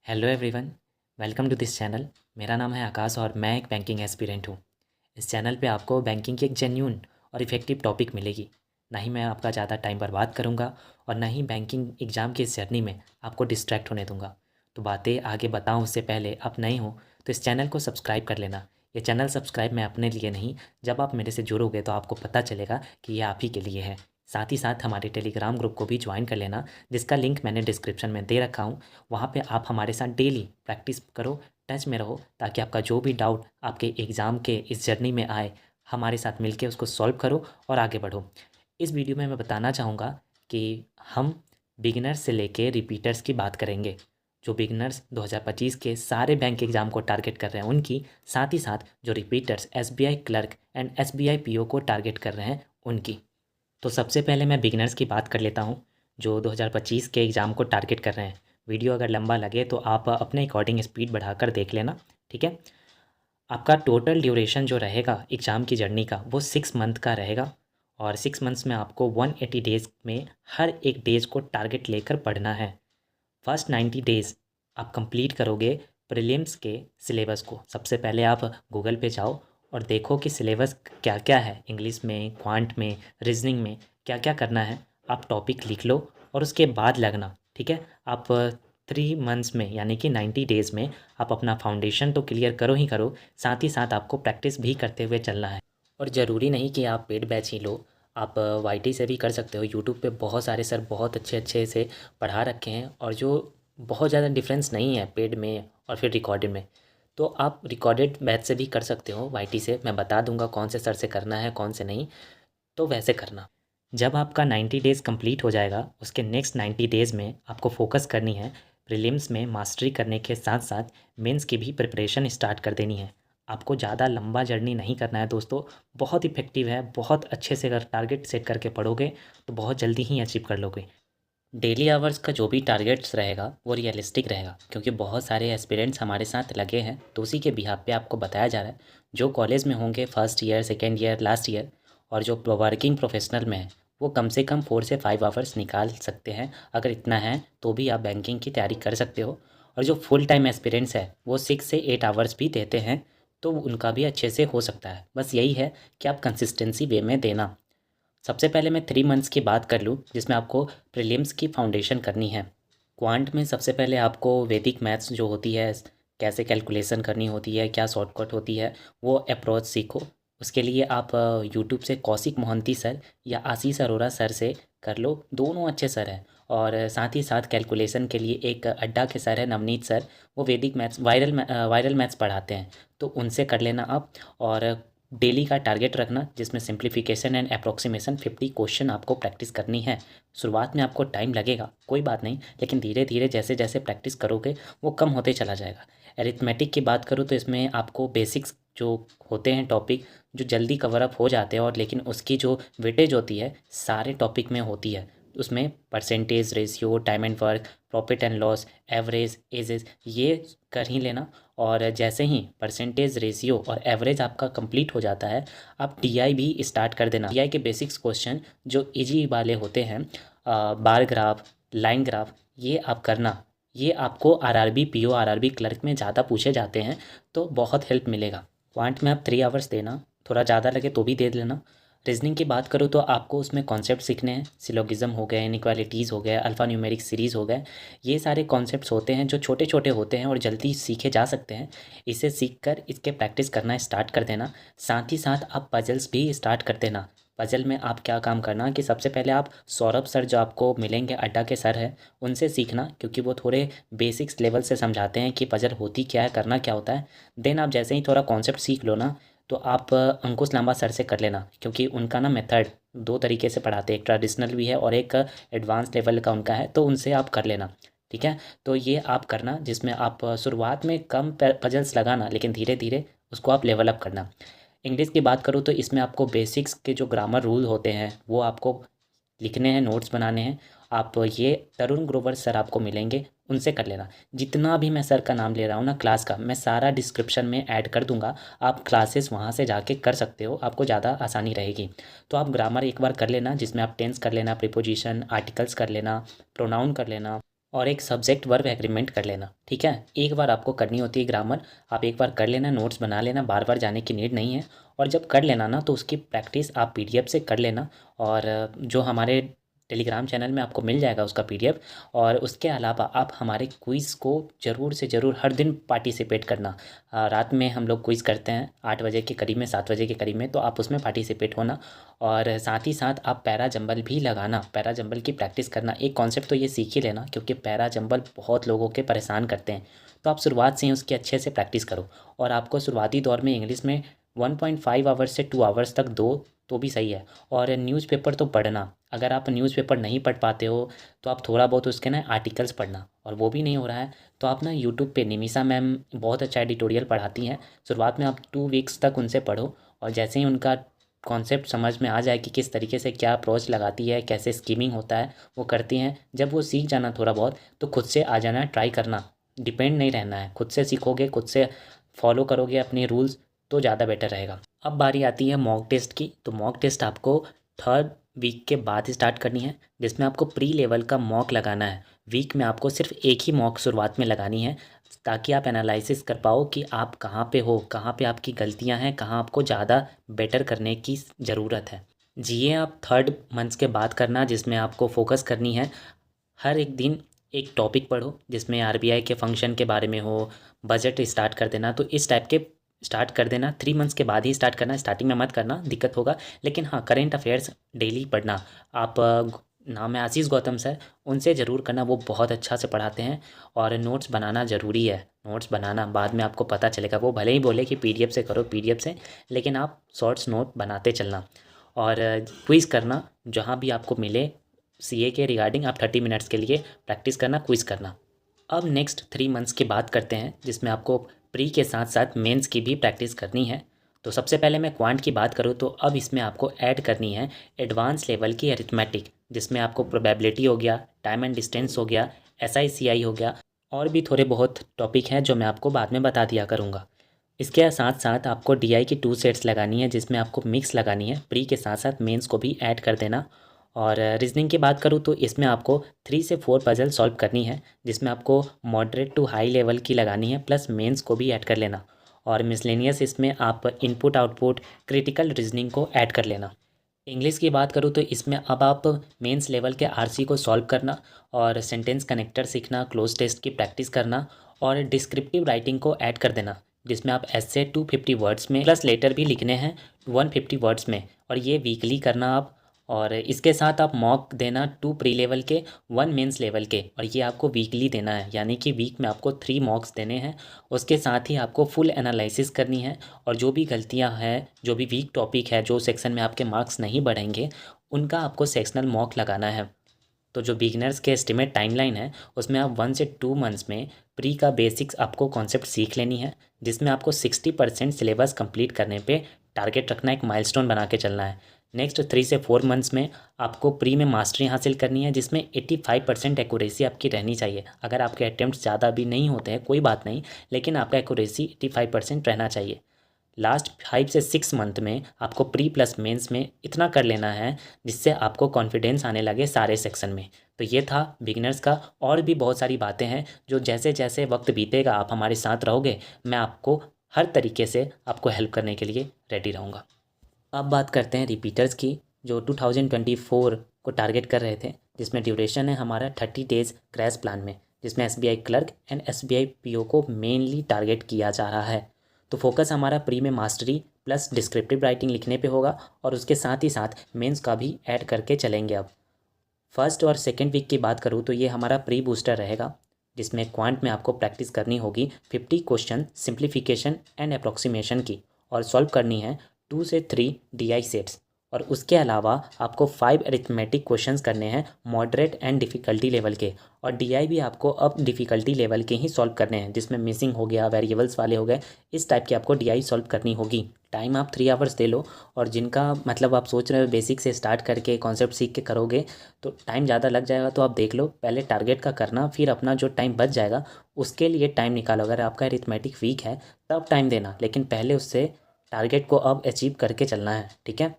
Hello everyone, welcome to this channel. मेरा नाम है आकाश और मैं एक बैंकिंग एस्पिरेंट हूँ। इस चैनल पे आपको बैंकिंग की एक जेन्यून और इफ़ेक्टिव टॉपिक मिलेगी। ना ही मैं आपका ज़्यादा टाइम बर्बाद करूँगा और ना ही बैंकिंग एग्ज़ाम की इस जर्नी में आपको डिस्ट्रैक्ट होने दूँगा। तो बातें आगे बताऊँ उससे पहले आप नए हो तो इस चैनल को सब्सक्राइब कर लेना। ये चैनल सब्सक्राइब मैं अपने लिए नहीं, जब आप मेरे से जुड़ोगे तो आपको पता चलेगा कि ये आप ही के लिए है। साथ ही साथ हमारे टेलीग्राम ग्रुप को भी ज्वाइन कर लेना, जिसका लिंक मैंने डिस्क्रिप्शन में दे रखा हूँ। वहाँ पे आप हमारे साथ डेली प्रैक्टिस करो, टच में रहो, ताकि आपका जो भी डाउट आपके एग्ज़ाम के इस जर्नी में आए, हमारे साथ मिलके उसको सॉल्व करो और आगे बढ़ो। इस वीडियो में मैं बताना चाहूँगा कि हम बिगिनर्स से लेके रिपीटर्स की बात करेंगे। जो बिगिनर्स 2025 के सारे बैंक एग्ज़ाम को टारगेट कर रहे हैं उनकी, साथ ही साथ जो repeaters SBI clerk and SBI PO को टारगेट कर रहे हैं उनकी। तो सबसे पहले मैं बिगिनर्स की बात कर लेता हूँ, जो 2025 के एग्ज़ाम को टारगेट कर रहे हैं। वीडियो अगर लंबा लगे तो आप अपने अकॉर्डिंग स्पीड बढ़ाकर देख लेना, ठीक है। आपका टोटल ड्यूरेशन जो रहेगा एग्ज़ाम की जर्नी का, वो 6 मंथ का रहेगा। और 6 मंथ्स में आपको 180 डेज़ में हर एक डेज़ को टारगेट लेकर पढ़ना है। फर्स्ट 90 डेज़ आप कंप्लीट करोगे प्रीलिम्स के सिलेबस को। सबसे पहले आप गूगल पे जाओ और देखो कि सिलेबस क्या क्या है, इंग्लिश में, क्वांट में, रीजनिंग में क्या क्या करना है। आप टॉपिक लिख लो और उसके बाद लगना, ठीक है। आप 3 मंथ्स में यानी कि 90 डेज़ में आप अपना फाउंडेशन तो क्लियर करो ही करो, साथ ही साथ आपको प्रैक्टिस भी करते हुए चलना है। और ज़रूरी नहीं कि आप पेड बैच ही लो, आप वाईटी से भी कर सकते हो। यूट्यूब पे बहुत सारे सर बहुत अच्छे अच्छे से पढ़ा रखे हैं और जो बहुत ज़्यादा डिफरेंस नहीं है पेड में और फिर रिकॉर्डेड में। तो आप रिकॉर्डेड बैच से भी कर सकते हो वाईटी से। मैं बता दूंगा कौन से सर से करना है कौन से नहीं, तो वैसे करना। जब आपका 90 डेज़ कंप्लीट हो जाएगा, उसके नेक्स्ट 90 डेज़ में आपको फोकस करनी है प्रीलिम्स में मास्टरी करने के साथ साथ मेंस की भी प्रिपरेशन स्टार्ट कर देनी है। आपको ज़्यादा लंबा जर्नी नहीं करना है दोस्तों, बहुत इफेक्टिव है। बहुत अच्छे से अगर टारगेट सेट करके पढ़ोगे तो बहुत जल्दी ही अचीव कर लोगे। डेली आवर्स का जो भी टारगेट्स रहेगा वो रियलिस्टिक रहेगा, क्योंकि बहुत सारे एस्पिरेंट्स हमारे साथ लगे हैं, तो उसी के बिहाफ पे आपको बताया जा रहा है। जो कॉलेज में होंगे first year, second year, last year, और जो वर्किंग प्रोफेशनल में है, वो कम से कम 4 से 5 आवर्स निकाल सकते हैं। अगर इतना है तो भी आप बैंकिंग की तैयारी कर सकते हो। और जो फुल टाइम एस्पिरेंट्स है वो 6 से 8 आवर्स भी देते हैं, तो उनका भी अच्छे से हो सकता है। बस यही है कि आप कंसिस्टेंसी वे में देना। सबसे पहले मैं 3 मंथ्स की बात कर लूँ, जिसमें आपको प्रीलिम्स की फाउंडेशन करनी है। क्वांट में सबसे पहले आपको वैदिक मैथ्स जो होती है, कैसे कैलकुलेशन करनी होती है, क्या शॉर्टकट होती है, वो अप्रोच सीखो। उसके लिए आप यूट्यूब से कौशिक मोहंती सर या आशीष अरोरा सर से कर लो, दोनों अच्छे सर हैं। और साथ ही साथ कैलकुलेशन के लिए एक अड्डा के सर है नवनीत सर, वो वैदिक मैथ्स वायरल मैथ्स पढ़ाते हैं, तो उनसे कर लेना आप। और डेली का टारगेट रखना, जिसमें सिंप्लीफिकेशन एंड अप्रोक्सीमेशन 50 क्वेश्चन आपको प्रैक्टिस करनी है। शुरुआत में आपको टाइम लगेगा, कोई बात नहीं, लेकिन धीरे धीरे जैसे जैसे प्रैक्टिस करोगे वो कम होते चला जाएगा। एरिथमेटिक की बात करूँ तो इसमें आपको बेसिक्स जो होते हैं टॉपिक, जो जल्दी कवर अप हो जाते हैं, और लेकिन उसकी जो वेटेज होती है सारे टॉपिक में होती है। उसमें percentage, ratio, time and work, profit and loss, average, ages, ये कर ही लेना। और जैसे ही परसेंटेज, रेशियो और एवरेज आपका कंप्लीट हो जाता है, आप टीआई भी स्टार्ट कर देना। टीआई के बेसिक्स क्वेश्चन जो इजी वाले होते हैं, बार ग्राफ, लाइन ग्राफ, ये आप करना। ये आपको आरआरबी पीओ, आरआरबी क्लर्क में ज़्यादा पूछे जाते हैं, तो बहुत हेल्प मिलेगा। क्वांट में आप 3 आवर्स देना, थोड़ा ज़्यादा लगे तो भी दे लेना। रीजनिंग की बात करूँ तो आपको उसमें कॉन्सेप्ट सीखने हैं, सिलोगिज्म हो गए, इनइक्वालिटीज़ हो गए, अल्फ़ा न्यूमेरिक सीरीज़ हो गए। ये सारे कॉन्सेप्ट्स होते हैं जो छोटे छोटे होते हैं और जल्दी सीखे जा सकते हैं। इसे सीख कर इसके प्रैक्टिस करना स्टार्ट कर देना। साथ ही साथ आप पजल्स भी स्टार्ट कर देना। पजल में आप क्या काम करना कि सबसे पहले आप सौरभ सर जो आपको मिलेंगे, अड्डा के सर हैं, उनसे सीखना, क्योंकि वो थोड़े बेसिक्स लेवल से समझाते हैं कि पजल होती क्या है, करना क्या होता है। देन आप जैसे ही थोड़ा कॉन्सेप्ट सीख लो ना, तो आप अंकुश लांबा सर से कर लेना, क्योंकि उनका ना मेथड 2 तरीके से पढ़ाते हैं, एक ट्रेडिशनल भी है और एक एडवांस लेवल का उनका है, तो उनसे आप कर लेना, ठीक है। तो ये आप करना, जिसमें आप शुरुआत में कम पजल्स लगाना, लेकिन धीरे धीरे उसको आप लेवल अप करना। इंग्लिश की बात करूँ तो इसमें आपको बेसिक्स के जो ग्रामर रूल होते हैं वो आपको लिखने हैं, नोट्स बनाने हैं। आप ये तरुण ग्रोवर सर आपको मिलेंगे, उनसे कर लेना। जितना भी मैं सर का नाम ले रहा हूँ ना क्लास का, मैं सारा डिस्क्रिप्शन में ऐड कर दूंगा। आप क्लासेस वहाँ से जाके कर सकते हो, आपको ज़्यादा आसानी रहेगी। तो आप ग्रामर एक बार कर लेना, जिसमें आप टेंस कर लेना, प्रीपोजिशन, आर्टिकल्स कर लेना, प्रोनाउन कर लेना, और एक सब्जेक्ट वर्ब एग्रीमेंट कर लेना। ठीक है, एक बार आपको करनी होती है ग्रामर, आप एक बार कर लेना, नोट्स बना लेना, बार बार जाने की नीड नहीं है। और जब कर लेना ना तो उसकी प्रैक्टिस आप पीडीएफ से कर लेना। और जो हमारे टेलीग्राम चैनल में आपको मिल जाएगा उसका पीडीएफ। और उसके अलावा आप हमारे क्विज़ को ज़रूर से ज़रूर हर दिन पार्टिसिपेट करना। रात में हम लोग क्विज़ करते हैं 8 बजे के करीब में, 7 बजे के करीब में, तो आप उसमें पार्टिसिपेट होना। और साथ ही साथ आप पैरा जंबल भी लगाना, पैरा जंबल की प्रैक्टिस करना। एक कॉन्सेप्ट तो ये सीख ही लेना, क्योंकि पैरा जंबल बहुत लोगों के परेशान करते हैं। तो आप शुरुआत से ही उसकी अच्छे से प्रैक्टिस करो। और आपको शुरुआती दौर में इंग्लिश में 1.5 आवर्स से 2 आवर्स तक दो तो भी सही है। और न्यूज़पेपर तो पढ़ना, अगर आप न्यूज़पेपर नहीं पढ़ पाते हो तो आप थोड़ा बहुत उसके ना आर्टिकल्स पढ़ना, और वो भी नहीं हो रहा है तो आप ना यूट्यूब पे निमिषा मैम बहुत अच्छा एडिटोरियल पढ़ाती हैं। शुरुआत में आप 2 वीक्स तक उनसे पढ़ो, और जैसे ही उनका कॉन्सेप्ट समझ में आ जाए कि किस तरीके से क्या अप्रोच लगाती है, कैसे स्कीमिंग होता है वो करती हैं, जब वो सीख जाना थोड़ा बहुत तो खुद से आ जाना, ट्राई करना, डिपेंड नहीं रहना है। खुद से सीखोगे, खुद से फॉलो करोगे अपने रूल्स, तो ज़्यादा बेटर रहेगा। अब बारी आती है मॉक टेस्ट की। तो मॉक टेस्ट आपको 3rd वीक के बाद स्टार्ट करनी है, जिसमें आपको प्री लेवल का मॉक लगाना है। वीक में आपको सिर्फ एक ही मॉक शुरुआत में लगानी है, ताकि आप एनालिसिस कर पाओ कि आप कहाँ पे हो, कहाँ पे आपकी गलतियाँ हैं, कहाँ आपको ज़्यादा बेटर करने की ज़रूरत है। जीए आप 3rd मंथ्स के बाद करना, जिसमें आपको फोकस करनी है। हर एक दिन एक टॉपिक पढ़ो जिसमें आरबीआई के फंक्शन के बारे में हो, बजट स्टार्ट कर देना, तो इस टाइप के स्टार्ट कर देना। 3 मंथ्स के बाद ही स्टार्ट करना, स्टार्टिंग में मत करना, दिक्कत होगा। लेकिन हाँ, करेंट अफेयर्स डेली पढ़ना। आप नाम है आशीष गौतम सर, उनसे ज़रूर करना, वो बहुत अच्छा से पढ़ाते हैं। और नोट्स बनाना ज़रूरी है, नोट्स बनाना बाद में आपको पता चलेगा। वो भले ही बोले कि पीडीएफ से करो, पीडीएफ से, लेकिन आप शॉर्ट्स नोट बनाते चलना। और क्विज़ करना जहाँ भी आपको मिले, सीए के रिगार्डिंग आप 30 मिनट्स के लिए प्रैक्टिस करना, क्विज़ करना। अब नेक्स्ट 3 मंथ्स की बात करते हैं, जिसमें आपको प्री के साथ साथ मेंस की भी प्रैक्टिस करनी है। तो सबसे पहले मैं क्वांट की बात करूँ तो अब इसमें आपको ऐड करनी है एडवांस लेवल की अरिथमेटिक, जिसमें आपको प्रोबेबिलिटी हो गया, टाइम एंड डिस्टेंस हो गया, एसआईसीआई हो गया, और भी थोड़े बहुत टॉपिक हैं जो मैं आपको बाद में बता दिया करूँगा। इसके साथ साथ आपको डीआई की 2 सेट्स लगानी है, जिसमें आपको मिक्स लगानी है, प्री के साथ साथ मेंस को भी ऐड कर देना। और रीजनिंग की बात करूँ तो इसमें आपको 3 से 4 पजल सॉल्व करनी है, जिसमें आपको मॉडरेट टू हाई लेवल की लगानी है, प्लस मेंस को भी ऐड कर लेना। और मिसलेनियस इसमें आप इनपुट आउटपुट क्रिटिकल रीजनिंग को ऐड कर लेना। इंग्लिश की बात करूँ तो इसमें अब आप मेंस लेवल के आरसी को सॉल्व करना, और सेंटेंस कनेक्टर सीखना, क्लोज टेस्ट की प्रैक्टिस करना, और डिस्क्रिप्टिव राइटिंग को ऐड कर देना, जिसमें आप ऐसे 250 वर्ड्स में प्लस लेटर भी लिखने हैं 150 वर्ड्स में, और ये वीकली करना आप। और इसके साथ आप मॉक देना 2 प्री लेवल के, 1 मेंस लेवल के, और ये आपको वीकली देना है, यानी कि वीक में आपको 3 मॉक्स देने हैं। उसके साथ ही आपको फुल एनालिसिस करनी है, और जो भी गलतियां हैं, जो भी वीक टॉपिक है, जो सेक्शन में आपके मार्क्स नहीं बढ़ेंगे, उनका आपको सेक्शनल मॉक लगाना है। तो जो बिगिनर्स के एस्टिमेट टाइमलाइन है, उसमें आप 1 से 2 मंथ्स में प्री का बेसिक्स आपको कॉन्सेप्ट सीख लेनी है, जिसमें आपको 60% सिलेबस कंप्लीट करने पे टारगेट रखना, एक माइलस्टोन बना के चलना है। नेक्स्ट 3 से 4 मंथ्स में आपको प्री में मास्टरी हासिल करनी है, जिसमें 85% एक्यूरेसी आपकी रहनी चाहिए। अगर आपके अटैम्प्ट ज़्यादा भी नहीं होते हैं कोई बात नहीं, लेकिन आपका एक्यूरेसी 85% रहना चाहिए। लास्ट 5 से 6 मंथ में आपको प्री प्लस मेंस में इतना कर लेना है, जिससे आपको कॉन्फिडेंस आने लगे सारे सेक्शन में। तो ये था बिगिनर्स का। और भी बहुत सारी बातें हैं जो जैसे जैसे वक्त बीतेगा आप हमारे साथ रहोगे, मैं आपको हर तरीके से आपको हेल्प करने के लिए रेडी रहूँगा। अब बात करते हैं रिपीटर्स की, जो 2024 को टारगेट कर रहे थे, जिसमें ड्यूरेशन है हमारा 30 डेज़ क्रैश प्लान में, जिसमें SBI clerk and SBI PO को मेनली टारगेट किया जा रहा है। तो फोकस हमारा प्री में मास्टरी प्लस डिस्क्रिप्टिव राइटिंग लिखने पे होगा, और उसके साथ ही साथ मेंस का भी ऐड करके चलेंगे। अब फर्स्ट और सेकेंड वीक की बात करूँ तो ये हमारा प्री बूस्टर रहेगा, जिसमें क्वांट में आपको प्रैक्टिस करनी होगी 50 क्वेश्चन सिंप्लीफिकेशन एंड अप्रॉक्सीमेशन की, और सॉल्व करनी है 2 से 3 डीआई सेट्स। और उसके अलावा आपको 5 अरिथमेटिक क्वेश्चंस करने हैं मॉडरेट एंड डिफ़िकल्टी लेवल के, और डीआई भी आपको अब डिफ़िकल्टी लेवल के ही सॉल्व करने हैं, जिसमें मिसिंग हो गया, वेरिएबल्स वाले हो गए, इस टाइप के आपको डीआई सॉल्व करनी होगी। टाइम आप 3 आवर्स दे लो, और जिनका मतलब आप सोच रहे हो बेसिक से स्टार्ट करके कॉन्सेप्ट सीख के करोगे तो टाइम ज़्यादा लग जाएगा, तो आप देख लो, पहले टारगेट का करना, फिर अपना जो टाइम बच जाएगा उसके लिए टाइम निकालो। अगर आपका अरिथमेटिक वीक है तब टाइम देना, लेकिन पहले उससे टारगेट को अब अचीव करके चलना है, ठीक है।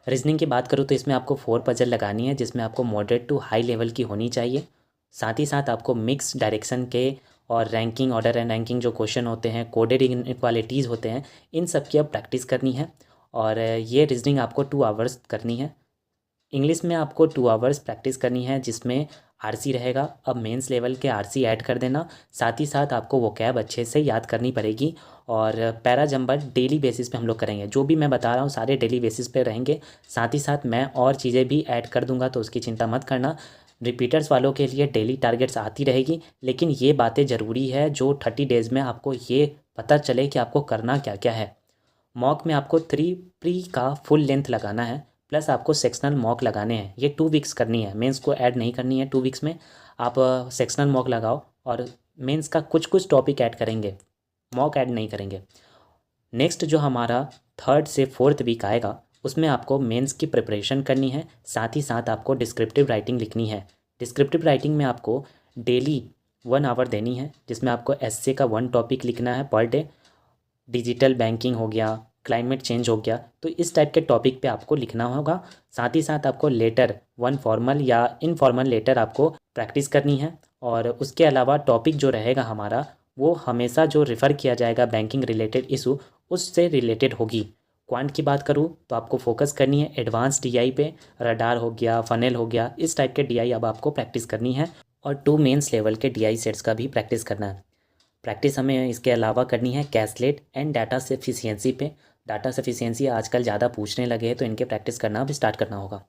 रीजनिंग की बात करूँ तो इसमें आपको 4 पजल लगानी है, जिसमें आपको मॉडरेट टू हाई लेवल की होनी चाहिए। साथ ही साथ आपको मिक्स डायरेक्शन के और रैंकिंग, ऑर्डर एंड रैंकिंग जो क्वेश्चन होते हैं, कोडेड इनइक्वालिटीज़ होते हैं, इन सब की अब प्रैक्टिस करनी है। और ये रीजनिंग आपको 2 आवर्स करनी है। इंग्लिश में आपको 2 आवर्स प्रैक्टिस करनी है, जिसमें आरसी रहेगा। अब मेंस लेवल के आरसी ऐड कर देना। साथ ही साथ आपको वोकैब अच्छे से याद करनी पड़ेगी। और पैरा जंबर डेली बेसिस पे हम लोग करेंगे। जो भी मैं बता रहा हूँ सारे डेली बेसिस पे रहेंगे। साथ ही साथ मैं और चीज़ें भी ऐड कर दूंगा, तो उसकी चिंता मत करना। रिपीटर्स वालों के लिए डेली टारगेट्स आती रहेगी, लेकिन ये बातें ज़रूरी है जो 30 डेज़ में आपको ये पता चले कि आपको करना क्या क्या है। मॉक में आपको 3 प्री का फुल लेंथ लगाना है, प्लस आपको सेक्शनल मॉक लगाने हैं। ये 2 वीक्स करनी है, मेंस को ऐड नहीं करनी है। 2 वीक्स में आप सेक्शनल मॉक लगाओ और मेंस का कुछ कुछ टॉपिक ऐड करेंगे, मॉक ऐड नहीं करेंगे। नेक्स्ट जो हमारा 3rd से 4th वीक आएगा, उसमें आपको मेंस की प्रिपरेशन करनी है। साथ ही साथ आपको डिस्क्रिप्टिव राइटिंग लिखनी है। डिस्क्रिप्टिव राइटिंग में आपको डेली 1 आवर देनी है, जिसमें आपको एसए का 1 टॉपिक लिखना है पर डे। डिजिटल बैंकिंग हो गया, क्लाइमेट चेंज हो गया, तो इस टाइप के टॉपिक पे आपको लिखना होगा। साथ ही साथ आपको लेटर, 1 फॉर्मल या इनफॉर्मल लेटर आपको प्रैक्टिस करनी है। और उसके अलावा टॉपिक जो रहेगा हमारा, वो हमेशा जो रेफ़र किया जाएगा बैंकिंग रिलेटेड इशू, उससे रिलेटेड होगी। क्वांट की बात करूँ तो आपको फोकस करनी है एडवांस डीआई पे। रडार हो गया, फनेल हो गया, इस टाइप के डीआई अब आपको प्रैक्टिस करनी है। और 2 मेंस लेवल के डीआई सेट्स का भी प्रैक्टिस करना है। प्रैक्टिस हमें इसके अलावा करनी है कैसलेट एंड डाटा सफिशिएंसी पे। डाटा सफिशिएंसी आजकल ज़्यादा पूछने लगे हैं, तो इनके प्रैक्टिस करना अब स्टार्ट करना होगा।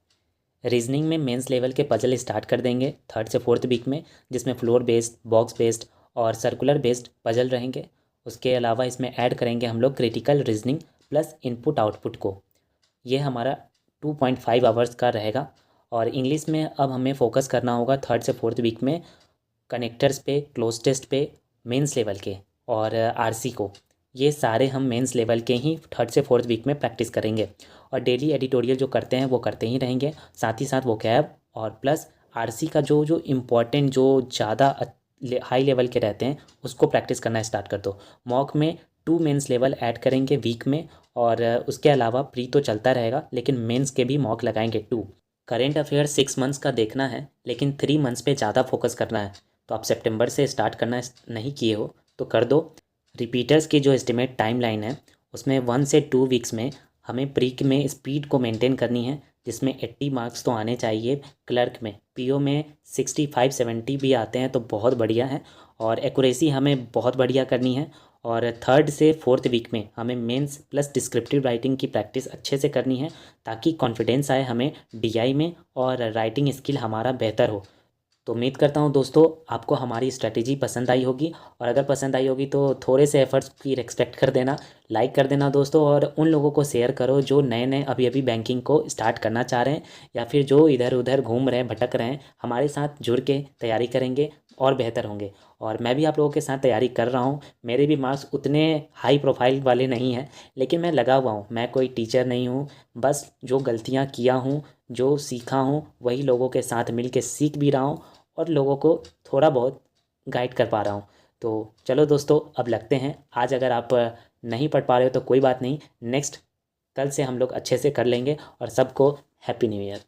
रीजनिंग में मेंस लेवल के पजल स्टार्ट कर देंगे 3rd से 4th वीक में, जिसमें फ्लोर बेस्ड, बॉक्स बेस्ड और सर्कुलर बेस्ड पजल रहेंगे। उसके अलावा इसमें ऐड करेंगे हम लोग critical reasoning plus input output को। ये हमारा 2.5 आवर्स का रहेगा। और इंग्लिश में अब हमें फोकस करना होगा 3rd से 4th वीक में कनेक्टर्स पे, क्लोज टेस्ट पे, मेंस लेवल के और आरसी को। ये सारे हम मेंस लेवल के ही 3rd से 4th वीक में प्रैक्टिस करेंगे। और डेली एडिटोरियल जो करते हैं वो करते ही रहेंगे। साथ ही साथ वो कैब और प्लस आरसी का जो जो इम्पोर्टेंट, जो ज़्यादा हाई लेवल के रहते हैं, उसको प्रैक्टिस करना स्टार्ट कर दो। मॉक में 2 मेंस लेवल ऐड करेंगे वीक में। और उसके अलावा प्री तो चलता रहेगा, लेकिन मेंस के भी मॉक लगाएंगे 2। करेंट अफेयर 6 मंथ्स का देखना है, लेकिन 3 मंथ्स पे ज़्यादा फोकस करना है। तो आप सितंबर से स्टार्ट करना नहीं किए हो तो कर दो। रिपीटर्स की जो एस्टिमेट टाइमलाइन है, उसमें 1 से 2 वीक्स में हमें प्री में स्पीड को मेंटेन करनी है, जिसमें 80 मार्क्स तो आने चाहिए। क्लर्क में, पीओ में 65-70 भी आते हैं तो बहुत बढ़िया है। और एक्यूरेसी हमें बहुत बढ़िया करनी है। और 3rd से 4th वीक में हमें मेंस प्लस डिस्क्रिप्टिव राइटिंग की प्रैक्टिस अच्छे से करनी है, ताकि कॉन्फिडेंस आए हमें डीआई में और राइटिंग स्किल हमारा बेहतर हो। तो उम्मीद करता हूँ दोस्तों आपको हमारी स्ट्रेटेजी पसंद आई होगी। और अगर पसंद आई होगी तो थोड़े से एफर्ट्स की रिस्पेक्ट कर देना, लाइक कर देना दोस्तों। और उन लोगों को शेयर करो जो नए नए अभी अभी बैंकिंग को स्टार्ट करना चाह रहे हैं, या फिर जो इधर उधर घूम रहे हैं, भटक रहे हैं, हमारे साथ जुड़ के तैयारी करेंगे और बेहतर होंगे। और मैं भी आप लोगों के साथ तैयारी कर रहा हूँ। मेरे भी मार्क्स उतने हाई प्रोफाइल वाले नहीं हैं, लेकिन मैं लगा हुआ हूँ। मैं कोई टीचर नहीं हूँ, बस जो गलतियाँ किया हूँ, जो सीखा हूँ, वही लोगों के साथ मिल के सीख भी रहा हूँ और लोगों को थोड़ा बहुत गाइड कर पा रहा हूँ। तो चलो दोस्तों, अब लगते हैं। आज अगर आप नहीं पढ़ पा रहे हो तो कोई बात नहीं, नेक्स्ट कल से हम लोग अच्छे से कर लेंगे। और सबको हैप्पी न्यू ईयर।